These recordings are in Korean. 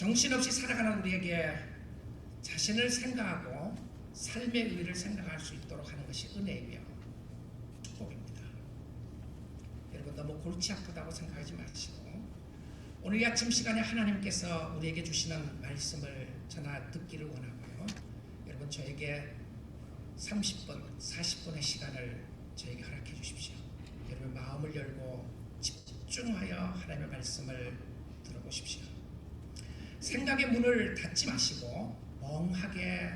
정신없이 살아가는 우리에게 자신을 생각하고 삶의 의의를 생각할 수 있도록 하는 것이 은혜이며 축복입니다. 여러분 너무 골치 아프다고 생각하지 마시고 오늘 이 아침 시간에 하나님께서 우리에게 주시는 말씀을 전하 듣기를 원하고요. 여러분 저에게 30분, 40분의 시간을 저에게 허락해 주십시오. 여러분 마음을 열고 집중하여 하나님의 말씀을 들어보십시오. 생각의 문을 닫지 마시고 멍하게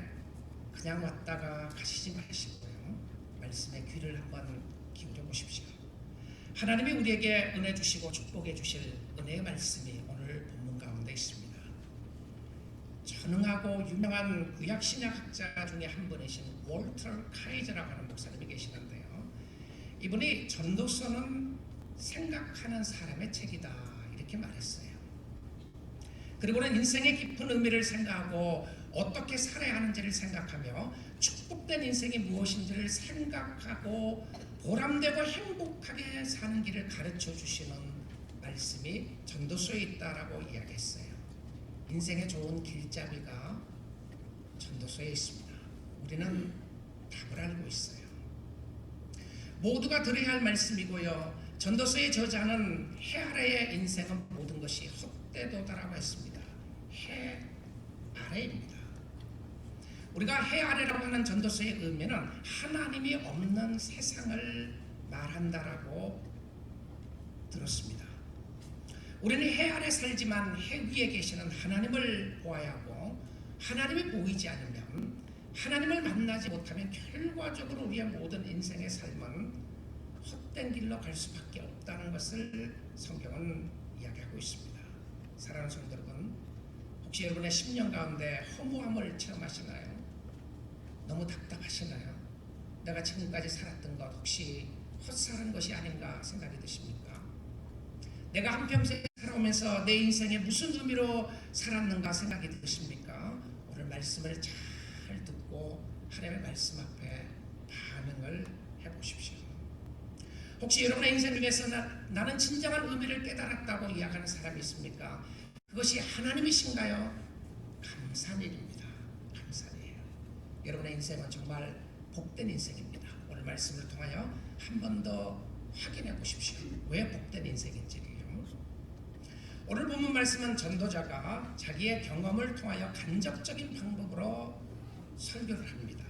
그냥 왔다가 가시지 마시고요. 말씀의 귀를 한번 기울여 보십시오. 하나님이 우리에게 은혜 주시고 축복해 주실 은혜의 말씀이 오늘 본문 가운데 있습니다. 전능하고 유명한 구약 신약학자 중에 한 분이신 월터 카이저라고 하는 목사님이 계시는데요. 이분이 전도서는 생각하는 사람의 책이다 이렇게 말했어요. 그리고는 인생의 깊은 의미를 생각하고 어떻게 살아야 하는지를 생각하며 축복된 인생이 무엇인지를 생각하고 보람되고 행복하게 사는 길을 가르쳐 주시는 말씀이 전도서에 있다라고 이야기했어요. 인생의 좋은 길잡이가 전도서에 있습니다. 우리는 답을 알고 있어요. 모두가 들어야 할 말씀이고요. 전도서의 저자는 해 아래의 인생은 모든 것이 헛되도다라고 했습니다. 해 아래입니다. 우리가 해 아래라고 하는 전도서의 의미는 하나님이 없는 세상을 말한다라고 들었습니다. 우리는 해 아래 살지만 해 위에 계시는 하나님을 보아야 하고 하나님이 보이지 않으면 하나님을 만나지 못하면 결과적으로 우리의 모든 인생의 삶은 헛된 길로 갈 수밖에 없다는 것을 성경은 이야기하고 있습니다. 사랑하는 성도 여러분, 혹시 여러분의 10년 가운데 허무함을 체험하시나요? 너무 답답하시나요? 내가 지금까지 살았던 것 혹시 헛살은 것이 아닌가 생각이 드십니까? 내가 한평생 살아오면서 내 인생에 무슨 의미로 살았는가 생각이 드십니까? 오늘 말씀을 잘 듣고 하나님의 말씀 앞에 반응을 해보십시오. 혹시 여러분의 인생 중에서 나는 진정한 의미를 깨달았다고 이야기하는 사람이 있습니까? 그것이 하나님이신가요? 감사한 일입니다. 감사한 일이에요. 여러분의 인생은 정말 복된 인생입니다. 오늘 말씀을 통하여 한 번 더 확인해 보십시오. 왜 복된 인생인지요. 오늘 본문 말씀은 전도자가 자기의 경험을 통하여 간접적인 방법으로 설교를 합니다.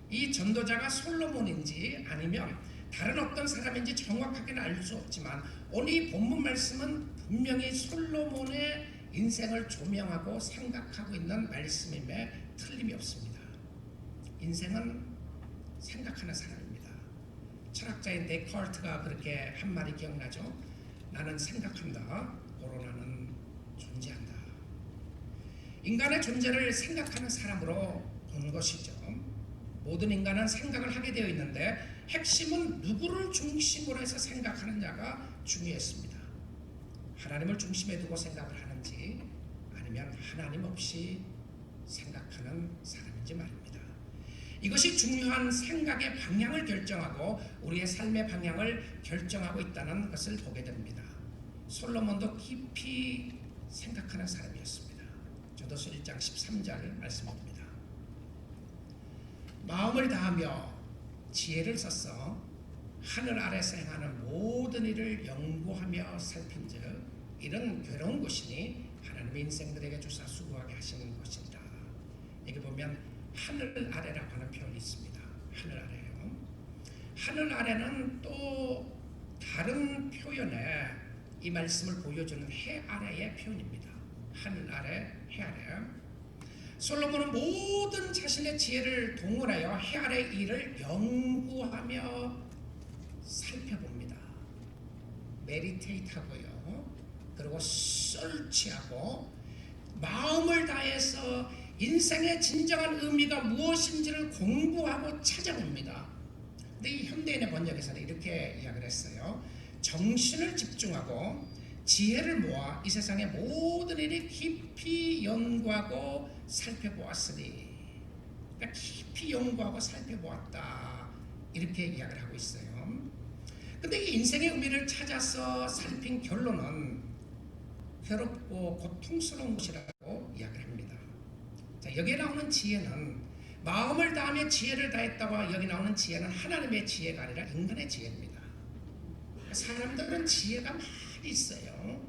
이 전도자가 솔로몬인지 아니면 다른 어떤 사람인지 정확하게는 알 수 없지만 오늘 이 본문 말씀은 분명히 솔로몬의 인생을 조명하고 생각하고 있는 말씀임에 틀림이 없습니다. 인생은 생각하는 사람입니다. 철학자인 데카르트가 그렇게 한 말이 기억나죠? 나는 생각한다. 고로 나는 존재한다. 인간의 존재를 생각하는 사람으로 본 것이죠. 모든 인간은 생각을 하게 되어 있는데 핵심은 누구를 중심으로 해서 생각하느냐가 중요했습니다. 하나님을 중심에 두고 생각을 하는지 아니면 하나님 없이 생각하는 사람인지 말입니다. 이것이 중요한 생각의 방향을 결정하고 우리의 삶의 방향을 결정하고 있다는 것을 보게 됩니다. 솔로몬도 깊이 생각하는 사람이었습니다. 전도서 1장 13절 말씀입니다. 마음을 다하며 지혜를 써서 하늘 아래서 행하는 모든 일을 연구하며 살핀즉 이런 괴로운 것이니 하나님의 인생들에게 주사 수고하게 하시는 것이다. 여기 보면 하늘 아래라고 하는 표현이 있습니다. 하늘 아래요. 하늘 아래는 또 다른 표현에 이 말씀을 보여주는 해 아래의 표현입니다. 하늘 아래, 해 아래. 솔로몬은 모든 자신의 지혜를 동원하여 해 아래 일을 연구하며 살펴봅니다. 메디테이트하고요. 그리고 설치하고 마음을 다해서 인생의 진정한 의미가 무엇인지를 공부하고 찾아봅니다. 근데 이 현대인의 번역에서는 이렇게 이야기를 했어요. 정신을 집중하고 지혜를 모아 이 세상의 모든 일이 깊이 연구하고 살펴보았으니, 그러니까 깊이 연구하고 살펴보았다 이렇게 이야기를 하고 있어요. 근데 이 인생의 의미를 찾아서 살핀 결론은 괴롭고 고통스러운 곳이라고 이야기를 합니다. 자, 여기에 나오는 지혜는 마음을 다하며 지혜를 다했다고 여기 나오는 지혜는 하나님의 지혜가 아니라 인간의 지혜입니다. 사람들은 지혜가 많이 있어요.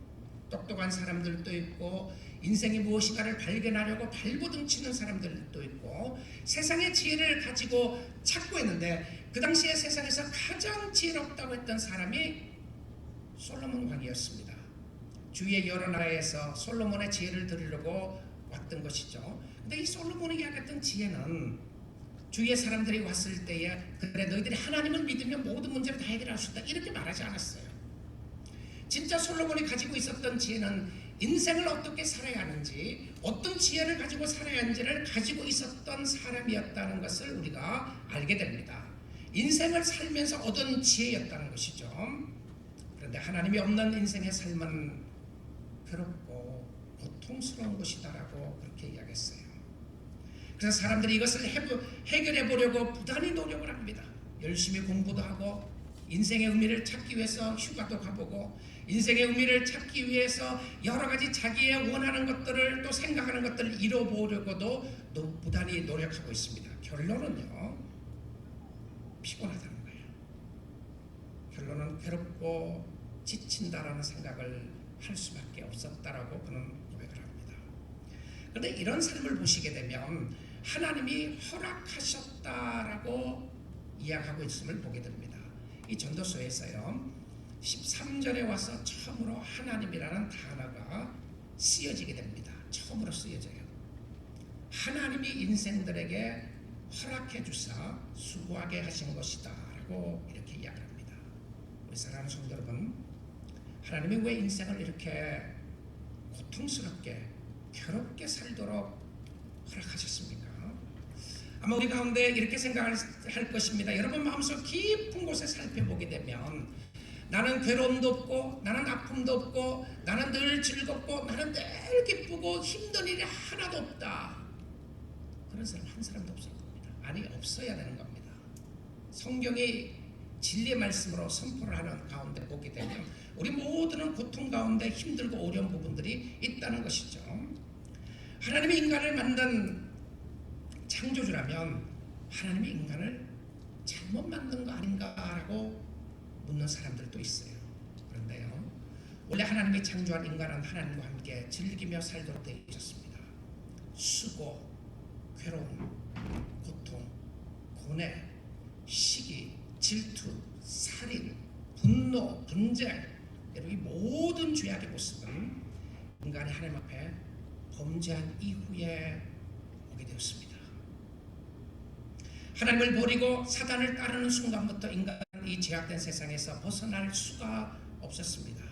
똑똑한 사람들도 있고 인생이 무엇인가를 발견하려고 발버둥 치는 사람들도 있고 세상의 지혜를 가지고 찾고 있는데 그 당시에 세상에서 가장 지혜롭다고 했던 사람이 솔로몬 왕이었습니다. 주위의 여러 나라에서 솔로몬의 지혜를 들으려고 왔던 것이죠. 근데 이 솔로몬이 이야기했던 지혜는 주위의 사람들이 왔을 때에 그래 너희들이 하나님을 믿으면 모든 문제를 다 해결할 수 있다 이렇게 말하지 않았어요. 진짜 솔로몬이 가지고 있었던 지혜는 인생을 어떻게 살아야 하는지 어떤 지혜를 가지고 살아야 하는지를 가지고 있었던 사람이었다는 것을 우리가 알게 됩니다. 인생을 살면서 얻은 지혜였다는 것이죠. 그런데 하나님이 없는 인생의 삶은 괴롭고 고통스러운 것이다라고 그렇게 이야기했어요. 그래서 사람들이 이것을 해결해 보려고 부단히 노력을 합니다. 열심히 공부도 하고 인생의 의미를 찾기 위해서 휴가도 가보고 인생의 의미를 찾기 위해서 여러 가지 자기의 원하는 것들을 또 생각하는 것들을 이뤄보려고도 부단히 노력하고 있습니다. 결론은요, 피곤하다는 거예요. 결론은 괴롭고 지친다라는 생각을 할 수밖에 없었다라고 그는 고백을 합니다. 그런데 이런 삶을 보시게 되면 하나님이 허락하셨다라고 이야기하고 있음을 보게 됩니다. 이 전도서에서요 13절에 와서 처음으로 하나님이라는 단어가 쓰여지게 됩니다. 처음으로 쓰여져요. 하나님이 인생들에게 허락해 주사 수고하게 하신 것이다 라고 이렇게 이야기를 합니다. 우리 사랑하는 성도 여러분, 하나님이 왜 인생을 이렇게 고통스럽게 괴롭게 살도록 허락하셨습니까? 아마 우리 가운데 이렇게 생각할 것입니다. 여러분 마음속 깊은 곳에 살펴보게 되면 나는 괴로움도 없고 나는 아픔도 없고 나는 늘 즐겁고 나는 늘 기쁘고 힘든 일이 하나도 없다. 그런 사람 한 사람도 없을 겁니다. 아니 없어야 되는 겁니다. 성경이 진리의 말씀으로 선포를 하는 가운데 보게 되면 우리 모두는 고통 가운데 힘들고 어려운 부분들이 있다는 것이죠. 하나님이 인간을 만든 창조주라면 하나님이 인간을 잘못 만든 거 아닌가라고 묻는 사람들도 있어요. 그런데요, 원래 하나님이 창조한 인간은 하나님과 함께 즐기며 살도록 되어 있었습니다. 수고, 괴로움, 고통, 고뇌, 시기, 질투, 살인, 분노, 분쟁, 이 모든 죄악의 모습은 인간이 하나님 앞에 범죄한 이후에 오게 되었습니다. 하나님을 버리고 사단을 따르는 순간부터 인간은 이 죄악된 세상에서 벗어날 수가 없었습니다.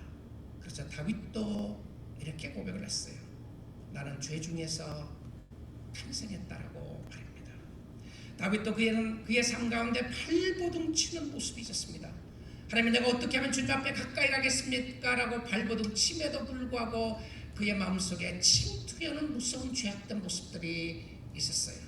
그래서 다윗도 이렇게 고백을 했어요. 나는 죄 중에서 탄생했다라고 말합니다. 다윗도 그의 삶 가운데 발버둥 치는 모습이 있었습니다. 하나님, 내가 어떻게 하면 주님 앞에 가까이 가겠습니까? 라고 발버둥 침에도 불구하고 그의 마음속에 침투하는 무서운 죄악된 모습들이 있었어요.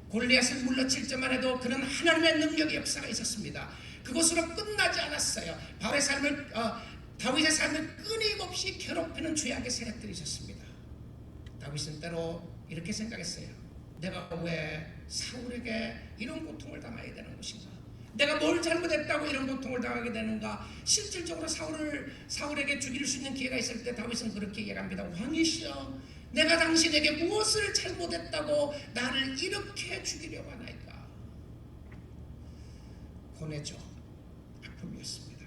골리앗을 물러칠 때만 해도 그는 하나님의 능력의 역사가 있었습니다. 그것으로 끝나지 않았어요. 다윗의 삶을 끊임없이 괴롭히는 죄악의 세력들이 있었습니다. 다윗은 때로 이렇게 생각했어요. 내가 왜 사울에게 이런 고통을 당하게 되는 것인가? 내가 뭘 잘못했다고 이런 고통을 당하게 되는가? 실질적으로 사울에게 죽일 수 있는 기회가 있을 때 다윗은 그렇게 얘기합니다. 왕이시여, 내가 당신에게 무엇을 잘못했다고 나를 이렇게 죽이려고 하나이까? 고뇌죠. 아픔이었습니다.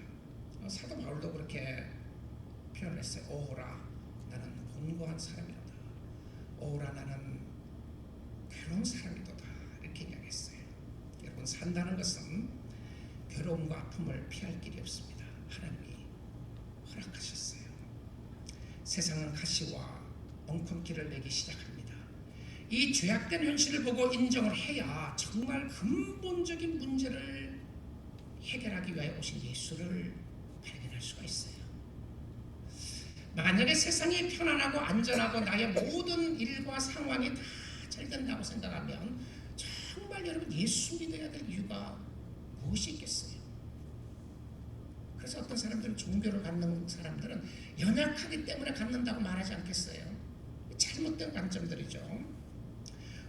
사도 바울도 그렇게 표현했어요. 오호라, 나는 곤고한 사람이로다. 오호라, 나는 괴로운 사람이로다. 이렇게 이야기했어요. 여러분, 산다는 것은 괴로움과 아픔을 피할 길이 없습니다. 하나님이 허락하셨어요. 세상은 가시와 엉겅퀴를 내기 시작합니다. 이 죄악된 현실을 보고 인정을 해야 정말 근본적인 문제를 해결하기 위하여 오신 예수를 발견할 수가 있어요. 만약에 세상이 편안하고 안전하고 나의 모든 일과 상황이 다 잘 된다고 생각하면 정말 여러분 예수 믿어야 될 이유가 무엇이 있겠어요? 그래서 어떤 사람들은 종교를 갖는 사람들은 연약하기 때문에 갖는다고 말하지 않겠어요? 잘못된 관점들이죠.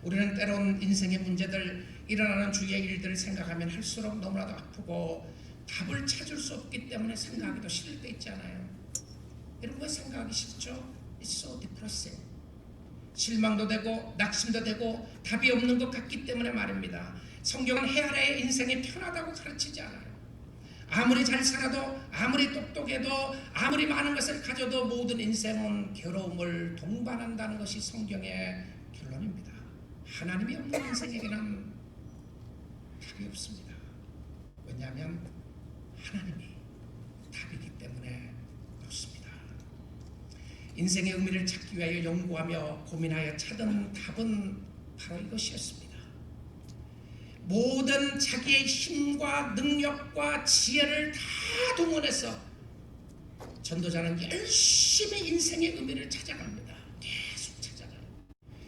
우리는 때론 인생의 문제들, 일어나는 주위의 일들을 생각하면 할수록 너무나도 아프고 답을 찾을 수 없기 때문에 생각하기도 싫을 때 있잖아요. 여러분, 왜 생각하기 싫죠? It's so depressing. 실망도 되고 낙심도 되고 답이 없는 것 같기 때문에 말입니다. 성경은 해 아래의 인생이 편하다고 가르치지 않아요. 아무리 잘 살아도, 아무리 똑똑해도, 아무리 많은 것을 가져도 모든 인생은 괴로움을 동반한다는 것이 성경의 결론입니다. 하나님이 없는 인생에게는 답이 없습니다. 왜냐하면 하나님이 답이기 때문에 그렇습니다. 인생의 의미를 찾기 위하여 연구하며 고민하여 찾은 답은 바로 이것이었습니다. 모든 자기의 힘과 능력과 지혜를 다 동원해서 전도자는 열심히 인생의 의미를 찾아갑니다. 계속 찾아가요.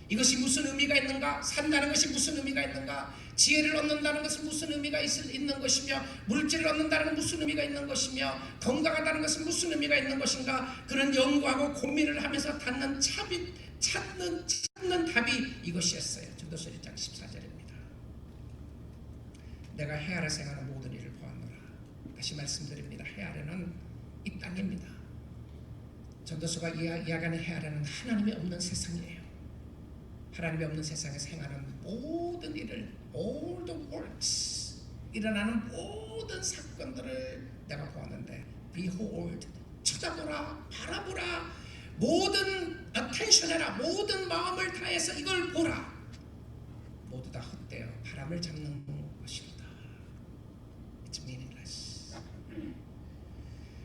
이것이 무슨 의미가 있는가? 산다는 것이 무슨 의미가 있는가? 지혜를 얻는다는 것은 무슨 의미가 있는 것이며, 물질을 얻는다는 것은 무슨 의미가 있는 것이며, 건강하다는 것은 무슨 의미가 있는 것인가? 그런 연구하고 고민을 하면서 찾는 답이 이것이었어요. 전도서 1장 14절입니다. 내가 해 아래 생하는 모든 일을 보았노라. 다시 말씀드립니다. 해 아래는 이 땅입니다. 전도서가 이야기하는 해 아래는 하나님이 없는 세상이에요. 하나님이 없는 세상에서 행하는 모든 일을, all the works, 일어나는 모든 사건들을 내가 보았는데, behold, 쳐다보라, 바라보라, 모든 attention해라, 모든 마음을 다해서 이걸 보라. 모두 다 헛되어 바람을 잡는 것이로다. It's meaningless.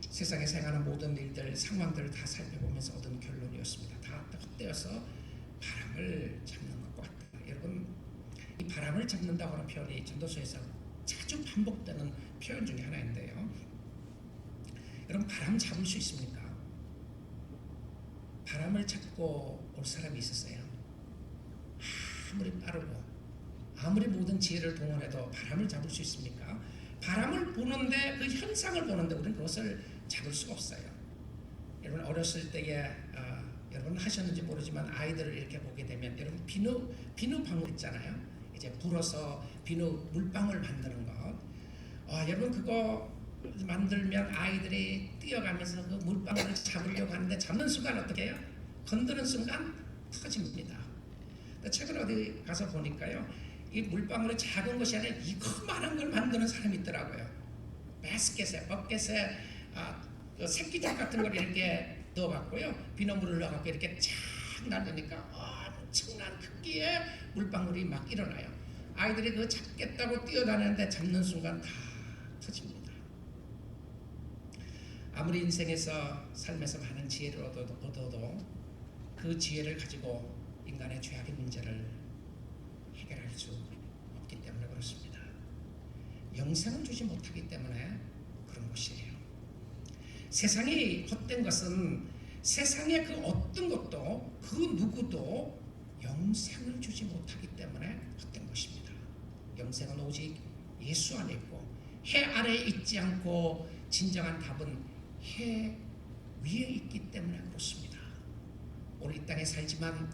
세상에 생하는 모든 일들, 상황들을 다 살펴보면서 얻은 결론이었습니다. 다 헛되어서 바람을 잡는 것과 같다. 여러분, 이 바람을 잡는다고 하는 표현이 전도서에서 자주 반복되는 표현 중에 하나인데요. 여러분, 바람 잡을 수 있습니까? 바람을 잡고 올 사람이 있었어요. 아무리 빠르고 아무리 모든 지혜를 동원해도 바람을 잡을 수 있습니까? 바람을 보는데, 그 현상을 보는데 우리는 그것을 잡을 수가 없어요. 여러분, 어렸을 때에 여러분 하셨는지 모르지만 아이들을 이렇게 보게 되면, 여러분 비누 방울 있잖아요. 이제 불어서 비누 물방울 만드는 것. 여러분 그거 만들면 아이들이 뛰어가면서 그 물방울을 잡으려고 하는데, 잡는 순간 어떻게 해요? 건드는 순간 터집니다. 최근에 어디 가서 보니까요, 이 물방울이 작은 것이 아니라 이거만한 걸 만드는 사람이 있더라고요. 바스켓에, 버켓에 새끼장 같은 걸 이렇게 넣어갖고요, 비눗물을 넣어갖고 이렇게 쫙 날리니까 엄청난 크기의 물방울이 막 일어나요. 아이들이 그거 잡겠다고 뛰어다니는데 잡는 순간 다 터집니다. 아무리 인생에서 삶에서 많은 지혜를 얻어도 그 지혜를 가지고 인간의 죄악의 문제를 해결할 수 없기 때문에 그렇습니다. 영생을 주지 못하기 때문에 그런 것이에요. 세상이 헛된 것은, 세상의 그 어떤 것도 그 누구도 영생을 주지 못하기 때문에 헛된 것입니다. 영생은 오직 예수 안에 있고, 해 아래에 있지 않고, 진정한 답은 해 위에 있기 때문에 그렇습니다. 오늘 이 땅에 살지만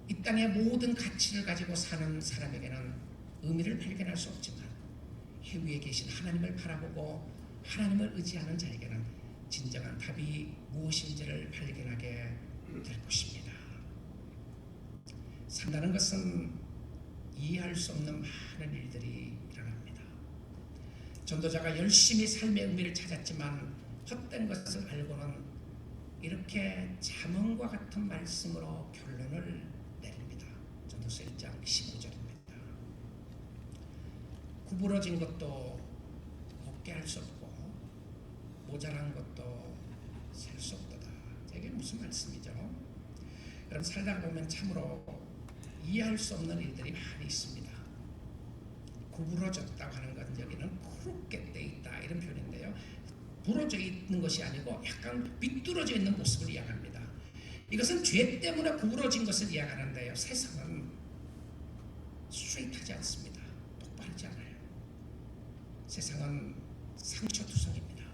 이 땅의 모든 가치를 가지고 사는 사람에게는 의미를 발견할 수 없지만, 해 위에 계신 하나님을 바라보고 하나님을 의지하는 자에게는 진정한 답이 무엇인지를 발견하게 될 것입니다. 산다는 것은 이해할 수 없는 많은 일들이 일어납니다. 전도자가 열심히 삶의 의미를 찾았지만 헛된 것을 알고는 이렇게 잠언과 같은 말씀으로 결론을 내립니다. 전도서 1장 15절입니다. 구부러진 것도 곱게 할 수 없고, 모자란 것도 셀 수 없도다. 이게 무슨 말씀이죠? 여러분, 살다 보면 참으로 이해할 수 없는 일들이 많이 있습니다. 구부러졌다고 하는 건 여기는 크롭게 돼 있다, 이런 표현인데요. 부러져 있는 것이 아니고 약간 비뚤어져 있는 모습을 이야기합니다. 이것은 죄 때문에 구부러진 것을 이야기하는데요. 세상은 스트레이트하지 않습니다. 똑바르지 않아요. 세상은 상처투성입니다.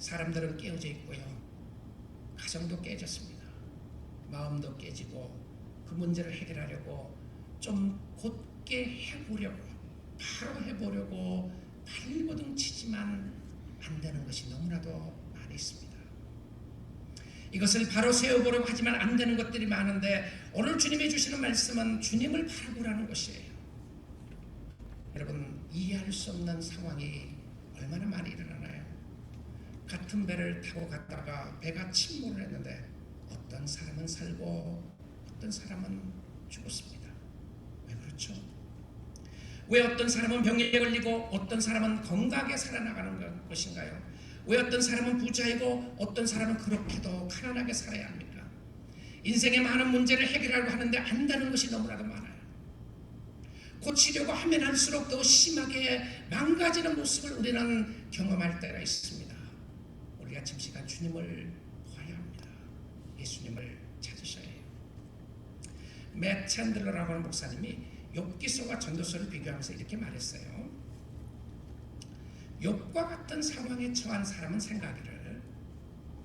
사람들은 깨어져 있고요. 가정도 깨졌습니다. 마음도 깨지고 그 문제를 해결하려고 좀 곧게 해보려고 바로 해보려고 발버둥 치지만 안 되는 것이 너무나도 많이 있습니다. 이것을 바로 세워보려고 하지만 안 되는 것들이 많은데 오늘 주님이 주시는 말씀은 주님을 바라보라는 것이에요. 여러분, 이해할 수 없는 상황이 얼마나 많이 일어나나요? 같은 배를 타고 갔다가 배가 침몰을 했는데 어떤 사람은 살고 어떤 사람은 죽었습니다. 왜 그렇죠? 왜 어떤 사람은 병에 걸리고 어떤 사람은 건강하게 살아나가는 것인가요? 왜 어떤 사람은 부자이고 어떤 사람은 그렇게도 가난하게 살아야 합니까? 인생의 많은 문제를 해결하려고 하는데 안 되는 것이 너무나도 많아요. 고치려고 하면 할수록 더 심하게 망가지는 모습을 우리는 경험할 때가 있습니다. 우리 아침 시간 주님을 보아야 합니다. 예수님을 찾으셔야 해요. 맷 챈들러라고 하는 목사님이 욥기서와 전도서를 비교하면서 이렇게 말했어요. 욥과 같은 상황에 처한 사람은 생각하기를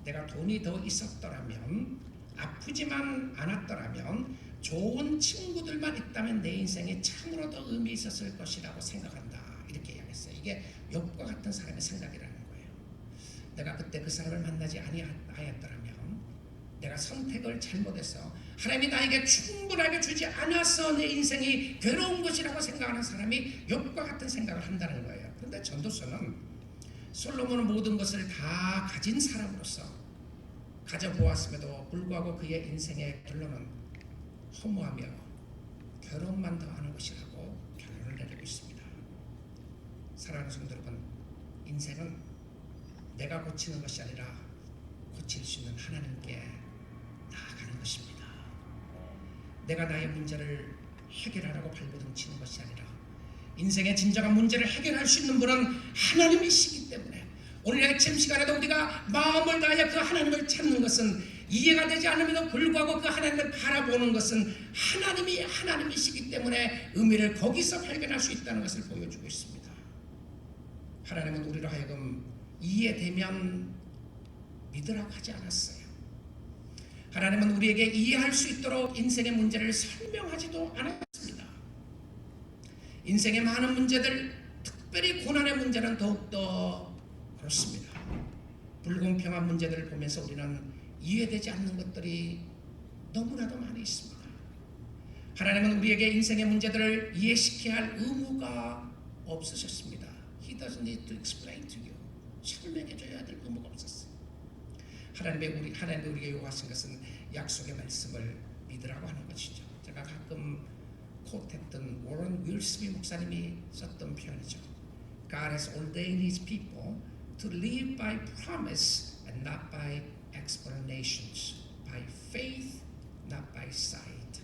내가 돈이 더 있었더라면 아프지만 않았더라면 좋은 친구들만 있다면 내 인생에 참으로 더 의미 있었을 것이라고 생각한다. 이렇게 이야기했어요. 이게 욥과 같은 사람의 생각이라는 거예요. 내가 그때 그 사람을 만나지 아니하였더라면 내가 선택을 잘못해서 하나님이 나에게 충분하게 주지 않아서 내 인생이 괴로운 것이라고 생각하는 사람이 욥과 같은 생각을 한다는 거예요. 그런데 전도서는 솔로몬은 모든 것을 다 가진 사람으로서 가져보았음에도 불구하고 그의 인생의 결론은 허무하며 괴로움만 더하는 것이라고 결론을 내리고 있습니다. 사랑하는 성도 여러분, 인생은 내가 고치는 것이 아니라 고칠 수 있는 하나님께 나아가는 것입니다. 내가 나의 문제를 해결하라고 발버둥 치는 것이 아니라 인생의 진정한 문제를 해결할 수 있는 분은 하나님이시기 때문에 오늘 아침 시간에도 우리가 마음을 다하여 그 하나님을 찾는 것은 이해가 되지 않음에도 불구하고 그 하나님을 바라보는 것은 하나님이 하나님이시기 때문에 의미를 거기서 발견할 수 있다는 것을 보여주고 있습니다. 하나님은 우리로 하여금 이해되면 믿으라고 하지 않았어요. 하나님은 우리에게 이해할 수 있도록 인생의 문제를 설명하지도 않았습니다. 인생의 많은 문제들, 특별히 고난의 문제는 더욱더 그렇습니다. 불공평한 문제들을 보면서 우리는 이해되지 않는 것들이 너무나도 많이 있습니다. 하나님은 우리에게 인생의 문제들을 이해시켜야 할 의무가 없으셨습니다. He doesn't need to explain to you. 설명해줘야 될 의무가 없었어요. 하나님이 우리에게 요구하신 것은 약속의 말씀을 믿으라고 하는 것이죠. 제가 가끔 코트했던 워런 윌스미 목사님이 썼던 표현이죠. God has ordained His people to live by promise and not by explanations, by faith, not by sight.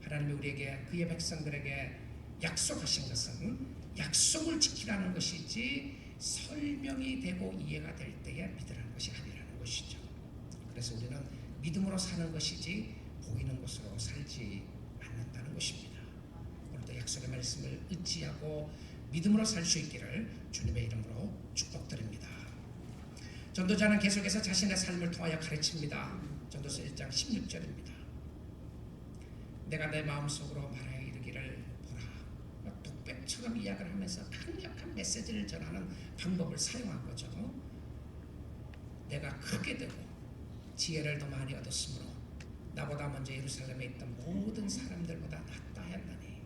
하나님이 우리에게 그의 백성들에게 약속하신 것은 약속을 지키라는 것이지 설명이 되고 이해가 될 때에 믿으라는 것이 아니라는 것이죠. 그래서 우리는 믿음으로 사는 것이지 보이는 것으로 살지 않는다는 것입니다. 오늘도 약속의 말씀을 의지하고 믿음으로 살 수 있기를 주님의 이름으로 축복드립니다. 전도자는 계속해서 자신의 삶을 통하여 가르칩니다. 전도서 1장 16절입니다. 내가 내 마음속으로 말하여 이르기를 보라. 독백처럼 이야기를 하면서 강력한 메시지를 전하는 방법을 사용한 거죠. 내가 크게 되고 지혜를 더 많이 얻었으므로 나보다 먼저 예루살렘에 있던 모든 사람들보다 낫다 하였나니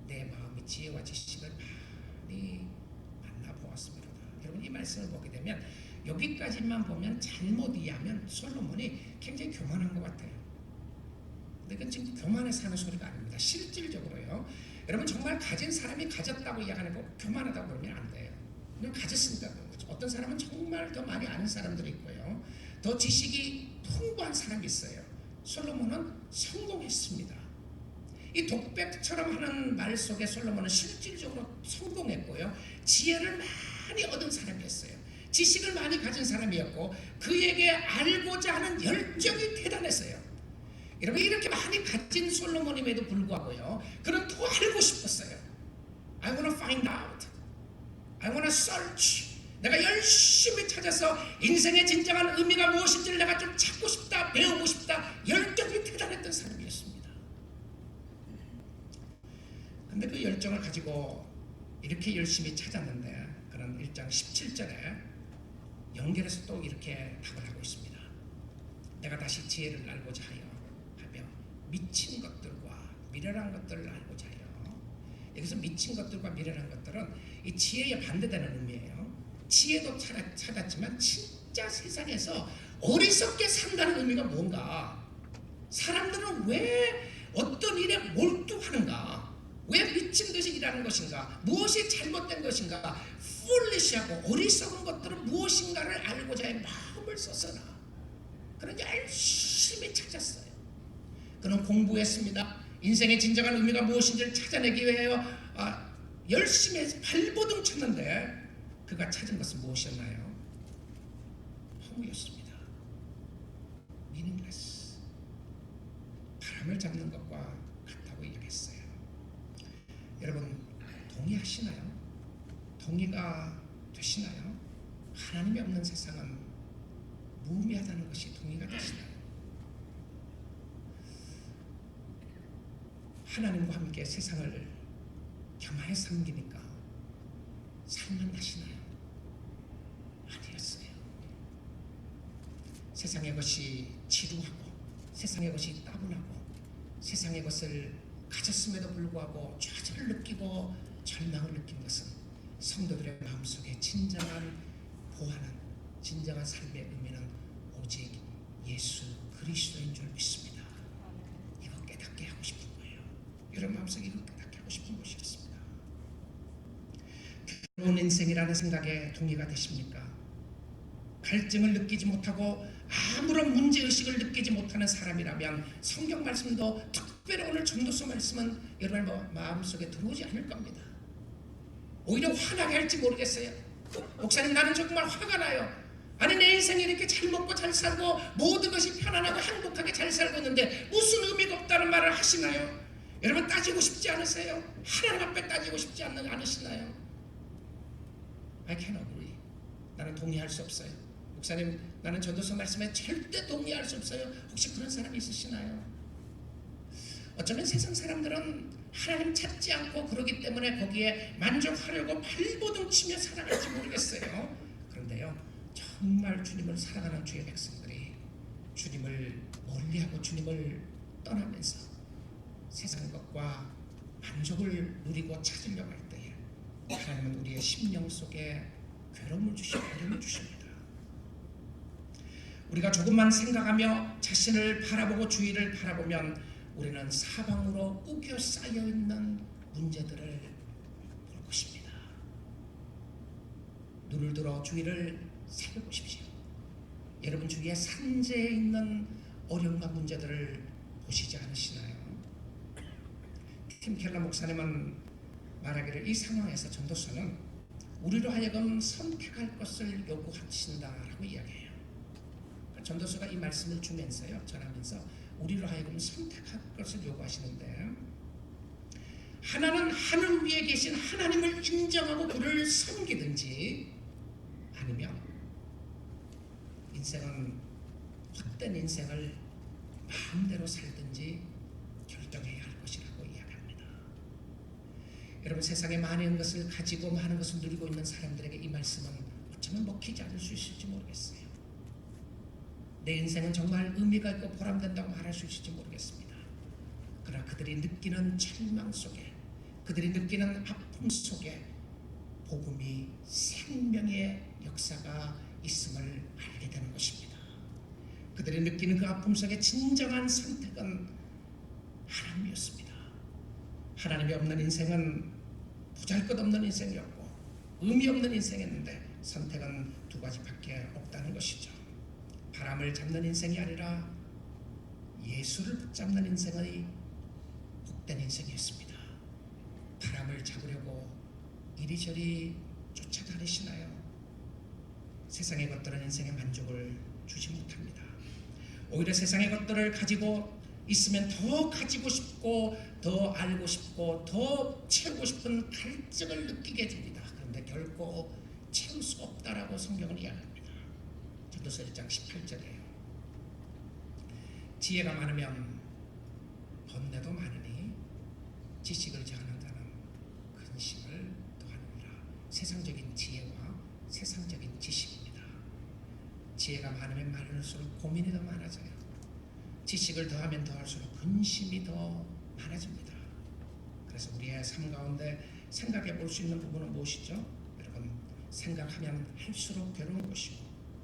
내 마음이 지혜와 지식을 많이 만나보았습니다. 여러분, 이 말씀을 보게 되면 여기까지만 보면 잘못 이해하면 솔로몬이 굉장히 교만한 것 같아요. 근데 이건 지금 교만해서 하는 소리가 아닙니다. 실질적으로요. 여러분, 정말 가진 사람이 가졌다고 이야기하고 교만하다고 그러면 안 돼요. 그냥 가졌으니까 그런 거죠. 어떤 사람은 정말 더 많이 아는 사람들이 있고요. 더 지식이 풍부한 사람이 있어요. 솔로몬은 성공했습니다. 이 독백처럼 하는 말 속에 솔로몬은 실질적으로 성공했고요. 지혜를 많이 얻은 사람이었어요. 지식을 많이 가진 사람이었고 그에게 알고자 하는 열정이 대단했어요. 여러분, 이렇게 많이 가진 솔로몬임에도 불구하고요, 그는 더 알고 싶었어요. I want to find out. I want to search. 내가 열심히 찾아서 인생의 진정한 의미가 무엇인지를 내가 좀 찾고 싶다, 배우고 싶다, 열정이 대단했던 사람이었습니다. 근데 그 열정을 가지고 이렇게 열심히 찾았는데 그런 1장 17절에 연결해서 또 이렇게 답을 하고 있습니다. 내가 다시 지혜를 알고자 하여 미친 것들과 미련한 것들을 알고자 해요. 여기서 미친 것들과 미련한 것들은 이 지혜에 반대되는 의미예요. 지혜도 찾았지만 진짜 세상에서 어리석게 산다는 의미가 뭔가, 사람들은 왜 어떤 일에 몰두하는가, 왜 미친 듯이 일하는 것인가, 무엇이 잘못된 것인가, foolish하고 어리석은 것들은 무엇인가를 알고자 해 마음을 썼으나 그는 열심히 찾았어요. 그는 공부했습니다. 인생의 진정한 의미가 무엇인지를 찾아내기 위하여 열심히 발버둥 쳤는데 그가 찾은 것은 무엇이었나요? 허무였습니다. meaningless. 바람을 잡는 것과 같다고 얘기했어요. 여러분 동의하시나요? 동의가 되시나요? 하나님이 없는 세상은 무의미하다는 것이 동의가 되시나요? 하나님과 함께 세상을 겸하여 섬기니까 살만 나시나요? 아니었어요. 세상의 것이 지루하고 세상의 것이 따분하고 세상의 것을 가졌음에도 불구하고 좌절을 느끼고 절망을 느낀 것은 성도들의 마음속에 진정한 보화는, 진정한 삶의 의미는 오직 예수 그리스도인 줄 믿습니다. 이거 깨닫게 하고 싶은 거예요. 여러분 마음속에 이거 깨닫게 하고 싶은 것이었습니다. 괴로운 인생이라는 생각에 동의가 되십니까? 갈증을 느끼지 못하고 아무런 문제의식을 느끼지 못하는 사람이라면 성경 말씀도 특별히 오늘 전도서 말씀은 여러분 마음속에 들어오지 않을 겁니다. 오히려 화나게 할지 모르겠어요. 목사님 나는 정말 화가 나요. 아니 내 인생이 이렇게 잘 먹고 잘 살고 모든 것이 편안하고 행복하게 잘 살고 있는데 무슨 의미가 없다는 말을 하시나요? 여러분 따지고 싶지 않으세요? 하나님 앞에 따지고 싶지 않으시나요? I can agree. 나는 동의할 수 없어요. 목사님 나는 전도서 말씀에 절대 동의할 수 없어요. 혹시 그런 사람이 있으시나요? 어쩌면 세상 사람들은 하나님 찾지 않고 그러기 때문에 거기에 만족하려고 발버둥 치며 살아갈지 모르겠어요. 그런데요 정말 주님을 사랑하는 주의 백성들이 주님을 멀리하고 주님을 떠나면서 세상 것과 만족을 누리고 찾으려고 할 때에 하나님은 우리의 심령 속에 괴로움을 주시고 어려움을 주십니다. 우리가 조금만 생각하며 자신을 바라보고 주위를 바라보면 우리는 사방으로 우겨 쌓여있는 문제들을 볼 것입니다. 눈을 들어 주위를 살펴보십시오. 여러분 주위에 산재에 있는 어려움과 문제들을 보시지 않으시나요? 팀 켈러 목사님은 말하기를 이 상황에서 전도서는 우리로 하여금 선택할 것을 요구하신다라고 이야기해요. 전도서가 이 말씀을 주면서요 전하면서 우리로 하여금 선택할 것을 요구하시는데, 하나는 하늘 위에 계신 하나님을 인정하고 그를 섬기든지 아니면 인생은 헛된 인생을 마음대로 살든지 결정해야 할 것이라고 이야기합니다. 여러분 세상에 많은 것을 가지고 많은 것을 누리고 있는 사람들에게 이 말씀은 어쩌면 먹히지 않을 수 있을지 모르겠어요. 내 인생은 정말 의미가 있고 보람된다고 말할 수 있을지 모르겠습니다. 그러나 그들이 느끼는 절망 속에, 그들이 느끼는 아픔 속에 복음이 생명의 역사가 있음을 알게 되는 것입니다. 그들이 느끼는 그 아픔 속에 진정한 선택은 하나님이었습니다. 하나님이 없는 인생은 보잘것없는 인생이었고 의미 없는 인생이었는데 선택은 두 가지밖에 없다는 것이죠. 바람을 잡는 인생이 아니라 예수를 붙잡는 인생의 복된 인생이었습니다. 바람을 잡으려고 이리저리 쫓아다니시나요? 세상의 것들은 인생의 만족을 주지 못합니다. 오히려 세상의 것들을 가지고 있으면 더 가지고 싶고 더 알고 싶고 더 채우고 싶은 갈증을 느끼게 됩니다. 그런데 결코 채울 수 없다라고 성경은 이야기합니다. 전도서 1장 18절이에요. 지혜가 많으면 번뇌도 많으니 지식을 제한한 자는 근심을 더하느니라. 세상적인 지혜와 세상적인 지식입니다. 지혜가 많으면 많을수록 고민이 더 많아져요. 지식을 더하면 더할수록 근심이 더 많아집니다. 그래서 우리의 삶 가운데 생각해 볼 수 있는 부분은 무엇이죠? 여러분, 생각하면 할수록 괴로운 것이고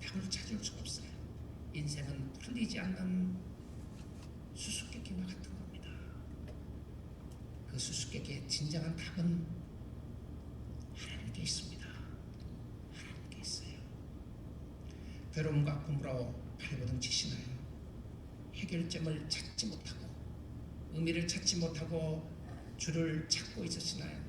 답을 찾을 수가 없어요. 인생은 풀리지 않는 수수께끼와 같은 겁니다. 그 수수께끼의 진정한 답은 하나님께 있습니다. 하나님께 있어요. 괴로움과 꿈으로 발버둥 치시나요? 해결점을 찾지 못하고 의미를 찾지 못하고 주를 찾고 있으시나요?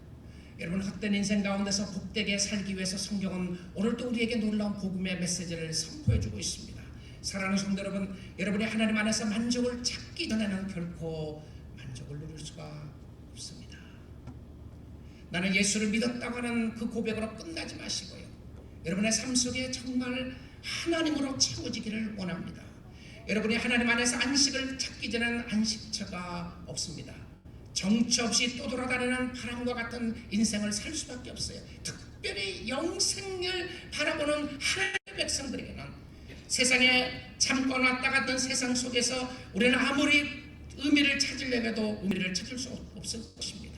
여러분, 헛된 인생 가운데서 복되게 살기 위해서 성경은 오늘도 우리에게 놀라운 복음의 메시지를 선포해주고 있습니다. 사랑하는 성도 여러분, 여러분이 하나님 안에서 만족을 찾기 전에는 결코 만족을 누릴 수가 없습니다. 나는 예수를 믿었다고 하는 그 고백으로 끝나지 마시고요, 여러분의 삶 속에 정말 하나님으로 채워지기를 원합니다. 여러분이 하나님 안에서 안식을 찾기 전에는 안식처가 없습니다. 정처 없이 떠돌아다니는 바람과 같은 인생을 살 수밖에 없어요. 특별히 영생을 바라보는 하나님의 백성들에게는 세상에 잠깐 왔다 갔던 세상 속에서 우리는 아무리 의미를 찾으려고 해도 의미를 찾을 수 없을 것입니다.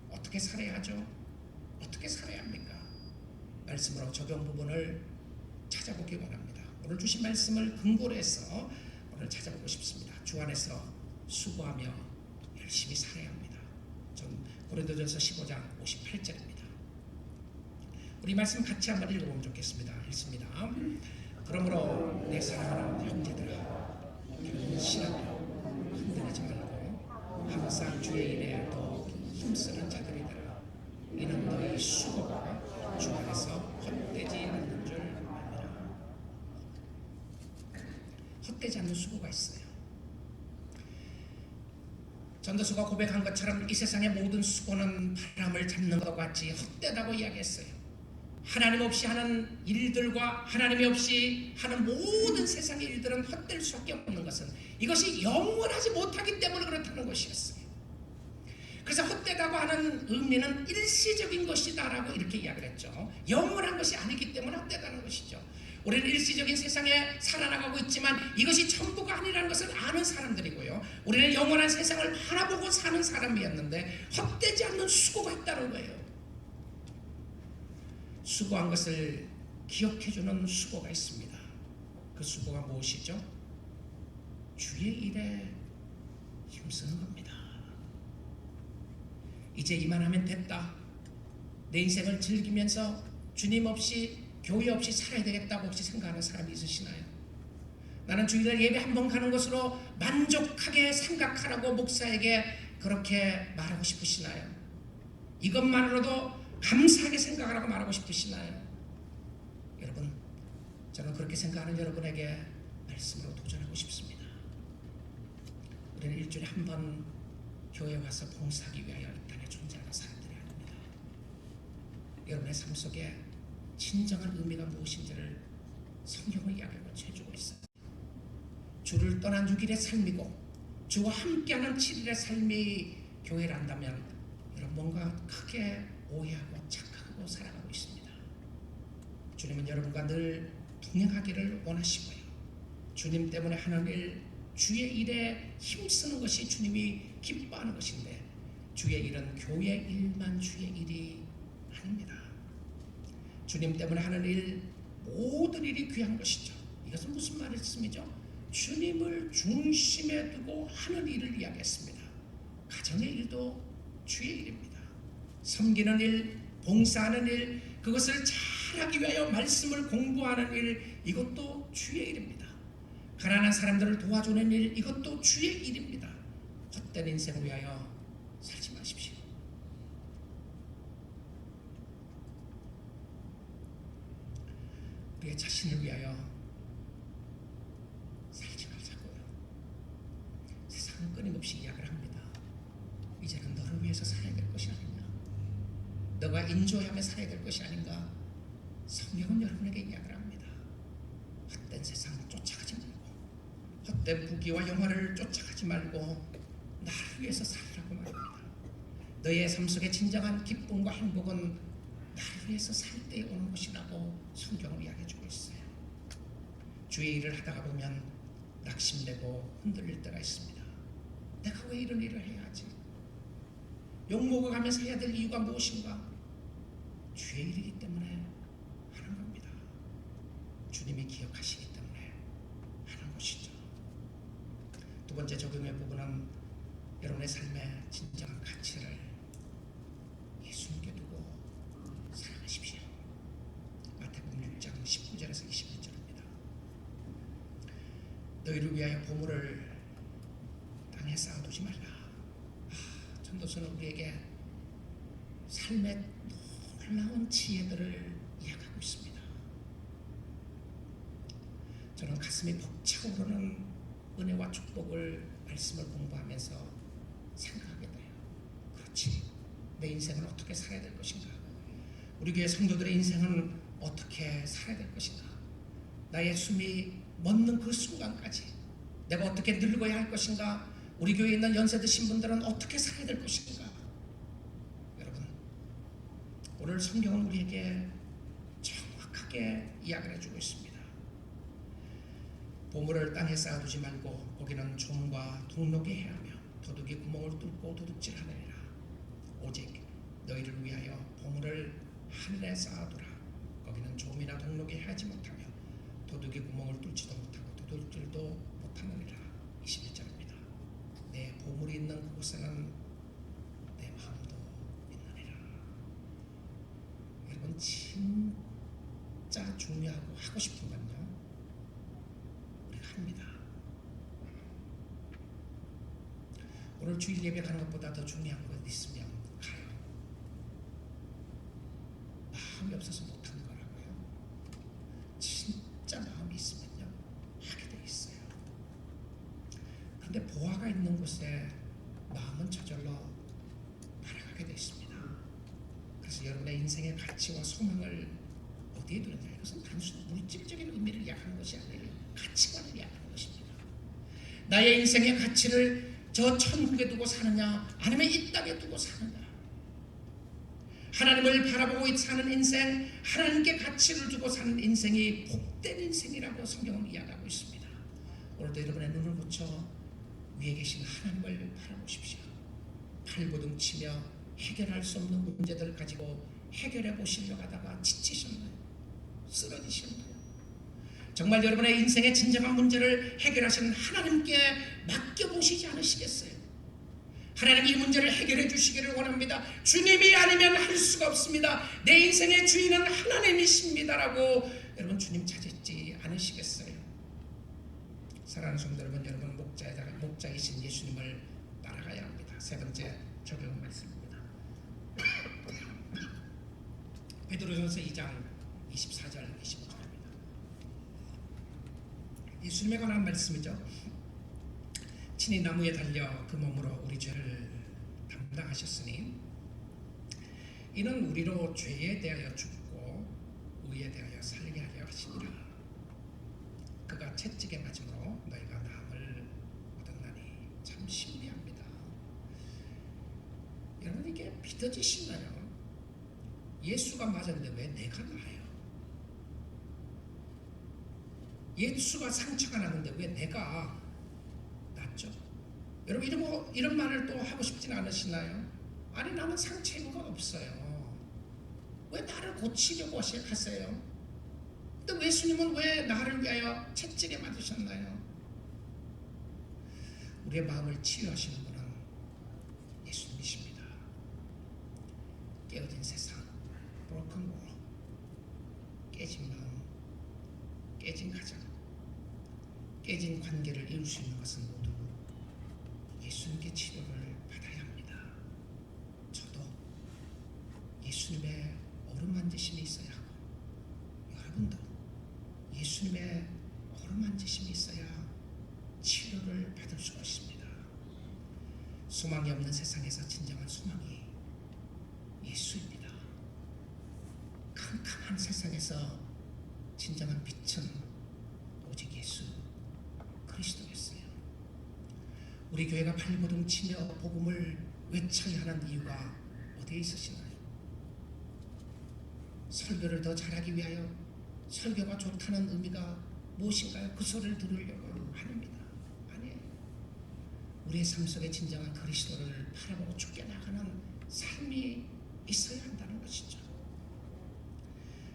어떻게 살아야 하죠? 어떻게 살아야 합니까? 말씀으로 적용 부분을 찾아보기 원합니다. 오늘 주신 말씀을 근거로 해서 오늘 찾아보고 싶습니다. 주 안에서 수고하며 열심히 살아야 합니다. 전 고린도전서 15장 58절입니다. 우리 말씀 같이 한번 읽어보면 좋겠습니다. 읽습니다. 그러므로 내 사랑하는 형제들아, 결단하여 흔들리지 말고 항상 주의 일에 더 힘쓰는 자들이 되라. 이는 너희 수고가 주 안에서 헛되지 않는 줄 압니다. 헛되지 않는 수고가 있어요. 전도서가 고백한 것처럼 이 세상의 모든 수고는 바람을 잡는 것과 같이 헛되다고 이야기했어요. 하나님 없이 하는 일들과 하나님이 없이 하는 모든 세상의 일들은 헛될 수밖에 없는 것은 이것이 영원하지 못하기 때문에 그렇다는 것이었어요. 그래서 헛되다고 하는 의미는 일시적인 것이다라고 이렇게 이야기를 했죠. 영원한 것이 아니기 때문에 헛되다는 것이죠. 우리는 일시적인 세상에 살아나가고 있지만 이것이 전부가 아니라는 것을 아는 사람들이고요, 우리는 영원한 세상을 바라보고 사는 사람이었는데 헛되지 않는 수고가 있다는 거예요. 수고한 것을 기억해주는 수고가 있습니다. 그 수고가 무엇이죠? 주의 일에 힘쓰는 겁니다. 이제 이만하면 됐다, 내 인생을 즐기면서 주님 없이 교회 없이 살아야 되겠다고 혹시 생각하는 사람이 있으시나요? 나는 주일날 예배 한 번 가는 것으로 만족하게 생각하라고 목사에게 그렇게 말하고 싶으시나요? 이것만으로도 감사하게 생각하라고 말하고 싶으시나요? 여러분, 저는 그렇게 생각하는 여러분에게 말씀으로 도전하고 싶습니다. 우리는 일주일에 한 번 교회에 와서 봉사하기 위하여 이 땅에 존재하는 사람들이 아닙니다. 여러분의 삶 속에 진정한 의미가 무엇인지를 성경을 이야기하고 해주고 있어요. 주를 떠난 6일의 삶이고 주와 함께하는 7일의 삶이 교회란다면 여러분, 뭔가 크게 오해하고 착각하고 살아가고 있습니다. 주님은 여러분과 늘 동행하기를 원하시고요, 주님 때문에 하는 일, 주의 일에 힘쓰는 것이 주님이 기뻐하는 것인데 주의 일은 교회 일만 주의 일이 아닙니다. 주님 때문에 하는 일, 모든 일이 귀한 것이죠. 이것은 무슨 말씀이죠? 주님을 중심에 두고 하는 일을 이야기했습니다. 가정의 일도 주의 일입니다. 섬기는 일, 봉사하는 일, 그것을 잘하기 위하여 말씀을 공부하는 일, 이것도 주의 일입니다. 가난한 사람들을 도와주는 일, 이것도 주의 일입니다. 헛된 인생을 위하여 살지 마십시오. 우리의 자신을 위하여 살지 말자고요. 세상은 끊임없이 이야기를 합니다. 이제는 너를 위해서 살아야 될 것이 아닌가, 너가 인조하며 살아야 될 것이 아닌가, 성경은 여러분에게 이야기를 합니다. 헛된 세상 쫓아가지 말고, 헛된 부귀와 영화를 쫓아가지 말고 나를 위해서 살라고 말합니다. 너의 삶 속에 진정한 기쁨과 행복은 나를 위해서 살 때 오는 것이라고 성경은 이야기해주고 있어요. 주의 일을 하다가 보면 낙심되고 흔들릴 때가 있습니다. 내가 왜 이런 일을 해야 하지? 욕먹어가면서 해야 될 이유가 무엇인가? 주의 일이기 때문에 하는 겁니다. 주님이 기억하시기 때문에 하는 것이죠. 두 번째 적용의 부분은 여러분의 삶의 진정한 가치를 예수님께 두고 살아가십시오. 마태복음 6장 19절에서 21절입니다. 너희를 위하여 보물을 땅에 쌓아두지 말라. 전도서는 우리에게 삶의 놀라운 지혜들을 이야기하고 있습니다. 저는 가슴이 벅차오르는 은혜와 축복을 말씀을 공부하면서 생각하게 돼요. 그렇지, 내 인생은 어떻게 살아야 될 것인가? 우리 교회 성도들의 인생은 어떻게 살아야 될 것인가? 나의 숨이 멎는 그 순간까지 내가 어떻게 늙어야 할 것인가? 우리 교회에 있는 연세 드신 분들은 어떻게 살아야 될 것인가? 여러분, 오늘 성경은 우리에게 정확하게 이야기를 해주고 있습니다. 보물을 땅에 쌓아두지 말고 거기는 좀과 동록이 해하며 도둑이 구멍을 뚫고 도둑질하느니라. 오직 너희를 위하여 보물을 하늘에 쌓아두라. 거기는 좀이나 동록이 해하지 못하며 도둑이 구멍을 뚫지도 못하고 도둑질도 못하느니라. 21절입니다. 내 보물이 있는 그곳에는 내 마음도 있느니라. 여러분, 진짜 중요하고 하고 싶은 건요, 우리가 합니다. 오늘 주일 예배 가는 것보다 더 중요한 것 있으면 가요. 마음이 없어서 못하는 거라고요. 진짜 마음이 있으면요 하게 돼 있어요. 근데 보화가 있는 곳에 마음은 저절로 날아가게 돼 있습니다. 그래서 여러분의 인생의 가치와 소망을 어디에 두느냐, 이것은 단순히 물질적인 의미를 이야기하는 것이 아니에요. 가치관을 이야기하는 것입니다. 나의 인생의 가치를 저 천국에 두고 사느냐, 아니면 이 땅에 두고 사느냐. 하나님을 바라보고 사는 인생, 하나님께 가치를 두고 사는 인생이 복된 인생이라고 성경은 이야기하고 있습니다. 오늘도 여러분의 눈을 고쳐 위에 계신 하나님을 바라보십시오. 발버둥치며 해결할 수 없는 문제들 가지고 해결해 보시려고 하다가 지치셨나요? 쓰러지셨나요? 정말 여러분의 인생의 진정한 문제를 해결하시는 하나님께 맡겨보시지 않으시겠어요? 하나님이 이 문제를 해결해 주시기를 원합니다. 주님이 아니면 할 수가 없습니다. 내 인생의 주인은 하나님이십니다라고 여러분 주님 찾았지 않으시겠어요? 사랑하는 성도 여러분, 목자이신 예수님을 따라가야 합니다. 세 번째 적용 말씀입니다. 베드로전서 2장 24절 25절입니다. 예수님에 관한 말씀이죠. 친히 나무에 달려 그 몸으로 우리 죄를 담당하셨으니 이는 우리로 죄에 대하여 죽고 의에 대하여 살게 하려 하시니라. 그가 채찍에 맞음으로 너희가 나음을 얻었나니 참 신비합니다. 여러분, 이게 믿어지시나요? 예수가 맞았는데 왜 내가 나아요? 예수가 상처가 나는데 왜 내가 낫죠? 여러분, 이런 말을 또 하고 싶진 않으시나요? 아니, 나는 상처 입은 건 없어요. 왜 나를 고치려고 하세요? 근데 예수님은 왜 나를 위하여 채찍에 맞으셨나요? 우리의 마음을 치유하시는 분은 예수님이십니다. 깨어진 세상, broken world, 깨진 마음, 깨진 가정, 깨진 관계를 이룰 수 있는 것은 모두 예수님께 치료를 받아야 합니다. 저도 예수님의 어루만지심이 있어야 하고, 여러분도 예수님의 어루만지심이 있어야 치료를 받을 수가 있습니다. 소망이 없는 세상에서 진정한 소망이 예수입니다. 캄캄한 세상에서 교회가 발버둥치며 복음을 외쳐야 하는 이유가 어디에 있으시나요? 설교를 더 잘하기 위하여 설교가 좋다는 의미가 무엇인가요? 그 소리를 들으려고 합니다. 아니에요. 우리의 삶 속에 진정한 그리스도를 바라보고 죽게 나가는 삶이 있어야 한다는 것이죠.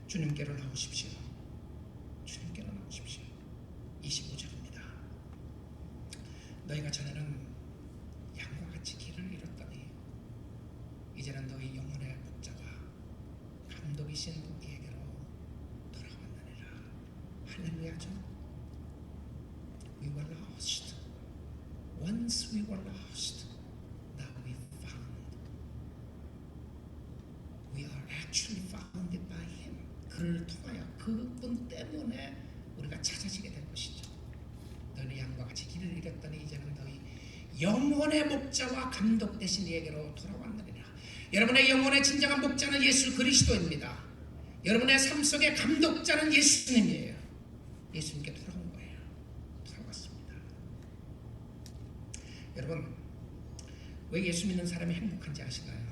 주님께로 나오십시오. 주님께로 나오십시오. 25절입니다. 너희가 전에는 양과 같이 길을 잃었더니 이제는 너희 영혼의 목자와 감독이신 이에게로 돌아왔느니라. 할렐루야죠. We were lost. Once we were lost, now we found. We are actually founded by Him. 그를 통하여 그분 때문에 우리가 찾아지게 된 것이죠. 너희 양과 같이 길을 잃었더니 이제는 너희 영혼의 목자와 감독 되신 이에게로 돌아왔느니라. 여러분의 영혼의 진정한 목자는 예수 그리스도입니다. 여러분의 삶 속의 감독자는 예수님이에요. 예수님께 돌아온 거예요. 돌아왔습니다. 여러분, 왜 예수 믿는 사람이 행복한지 아시나요?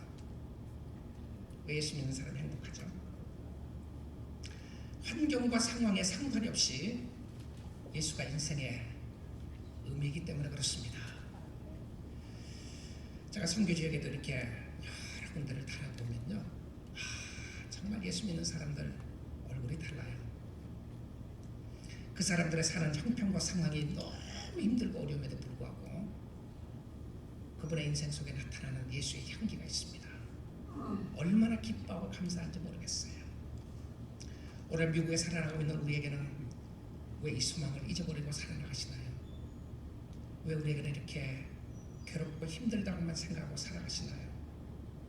왜 예수 믿는 사람이 행복하죠? 환경과 상황에 상관이 없이 예수가 인생의 의미이기 때문에 그렇습니다. 제가 선교 지역에도 이렇게 여러 군데를 달아보면요, 정말 예수 믿는 사람들 얼굴이 달라요. 그 사람들의 사는 형편과 상황이 너무 힘들고 어려움에도 불구하고 그분의 인생 속에 나타나는 예수의 향기가 있습니다. 얼마나 기뻐하고 감사한지 모르겠어요. 오늘 미국에 살아나가고 있는 우리에게는 왜 이 소망을 잊어버리고 살아나가시나요? 왜 우리에게는 이렇게 괴롭고 힘들다고만 생각하고 살아가시나요?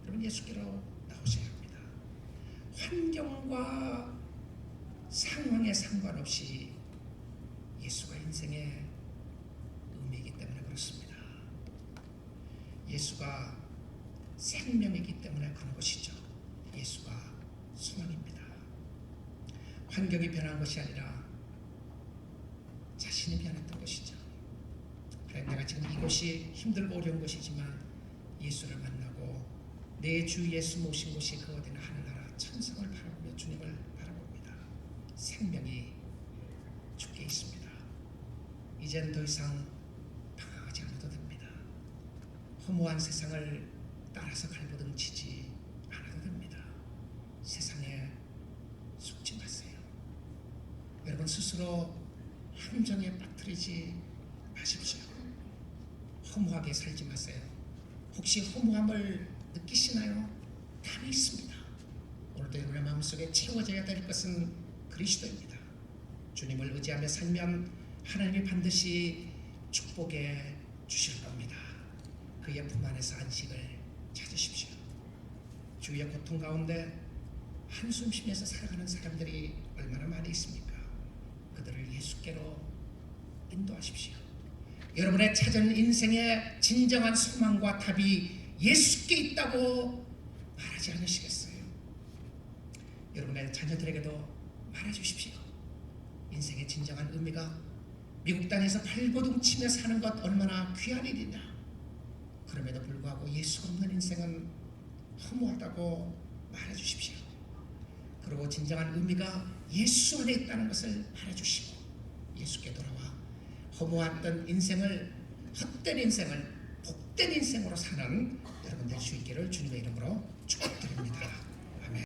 여러분, 예수께로 나오셔야 합니다. 환경과 상황에 상관없이 예수가 인생의 의미이기 때문에 그렇습니다. 예수가 생명이기 때문에 그런 것이죠. 예수가 소망입니다. 환경이 변한 것이 아니라 자신이 변했던 것이죠. 하나님, 내가 지금 이곳이 힘들고 어려운 것이지만 예수를 만나고 내 주 예수 모신 곳이 그 어디나 하늘나라 천성을 바라보며 주님을 바라봅니다. 생명이 주께 있습니다. 이젠 더 이상 방황하지 않아도 됩니다. 허무한 세상을 따라서 발버둥치지 않아도 됩니다. 세상에 속지 마세요. 여러분 스스로 함정에 빠뜨리지 마십시오. 허무하게 살지 마세요. 혹시 허무함을 느끼시나요? 답이 있습니다. 오늘도 여러분의 마음속에 채워져야 될 것은 그리스도입니다. 주님을 의지하며 살면 하나님이 반드시 축복해 주실 겁니다. 그의 품 안에서 안식을 찾으십시오. 주의 고통 가운데 한숨 쉬면서 살아가는 사람들이 얼마나 많이 있습니까? 그들을 예수께로 인도하십시오. 여러분의 찾은 인생의 진정한 소망과 답이 예수께 있다고 말하지 않으시겠어요? 여러분의 자녀들에게도 말해주십시오. 인생의 진정한 의미가 미국 땅에서 발버둥치며 사는 것 얼마나 귀한 일이냐. 그럼에도 불구하고 예수가 없는 인생은 허무하다고 말해주십시오. 그리고 진정한 의미가 예수 안에 있다는 것을 말해주시고 예수께 돌아와 허무했던 인생을, 헛된 인생을 복된 인생으로 사는 여러분 될 수 있기를 주님의 이름으로 축복드립니다.